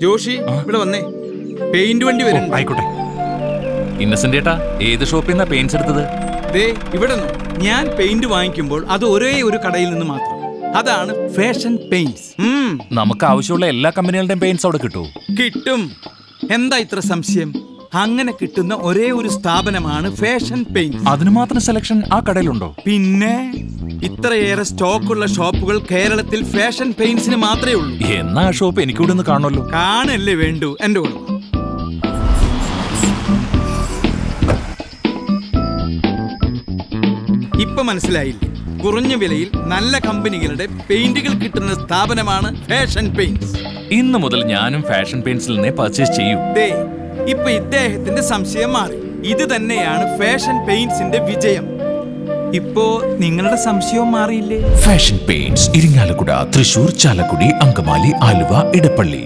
ജോഷി ഇവിടെ വന്നേ, പെയിന്റ് വണ്ടി വരും. ആയിക്കോട്ടെ. ഇന്നസെന്റ് ഏട്ടാ, ഏത് ഷോപ്പിൽ നിന്നാ പെയിന്റ്സ് എടുത്തത്? ദേ ഇവിടെ ഞാൻ പെയിന്റ് വാങ്ങിക്കുമ്പോൾ അത് ഒരേ ഒരു കടയിൽ നിന്ന് മാത്രം. അതാണ് ഫാഷൻ പെയിന്റ്സ്. നമുക്ക് ആവശ്യമുള്ള എല്ലാ കമ്പനികളുടെയും പെയിന്റ്സ് അവിടെ കിട്ടുമോ? കിട്ടും. എന്താ ഇത്ര സംശയം? അങ്ങനെ കിട്ടുന്ന ഒരേ ഒരു സ്ഥാപനമാണ് ഫാഷൻ പെയിന്റ്. അതിന് മാത്രം സെലക്ഷൻ ആ കടയിലുണ്ടോ? പിന്നെ ഇത്രയേറെ സ്റ്റോക്കുള്ള ഷോപ്പുകൾ കേരളത്തിൽ ഫാഷൻ പെയിന്റ്സിന് മാത്രമേ ഉള്ളൂ. എന്നാ ആ ഷോപ്പ് എനിക്കൂടെ ഒന്ന് കാണുമല്ലോ. കാണല്ലേ വേണ്ടു, എന്റെ കൂടെ. ഇപ്പൊ മനസ്സിലായില്ലേ? കുറഞ്ഞ വിലയിൽ നല്ല കമ്പനികളുടെ പെയിന്റുകൾ കിട്ടുന്ന സ്ഥാപനമാണ് ഫാഷൻ പെയിന്റ്സ്. ഇന്ന് മുതൽ ഞാനും ഫാഷൻ പെയിന്റ്സിൽ നിന്നേ പർച്ചേസ് ചെയ്യൂ. ഇപ്പൊ ഇദ്ദേഹത്തിന്റെ സംശയം മാറി. ഇത് തന്നെയാണ് ഫാഷൻ പെയിന്റ്സിന്റെ വിജയം. ഇപ്പോ നിങ്ങളുടെ സംശയവും മാറിയില്ലേ? Fashion paints Irinjalakuda, Thrissur, Chalakudy, Angamaly, Aluva, Edappally.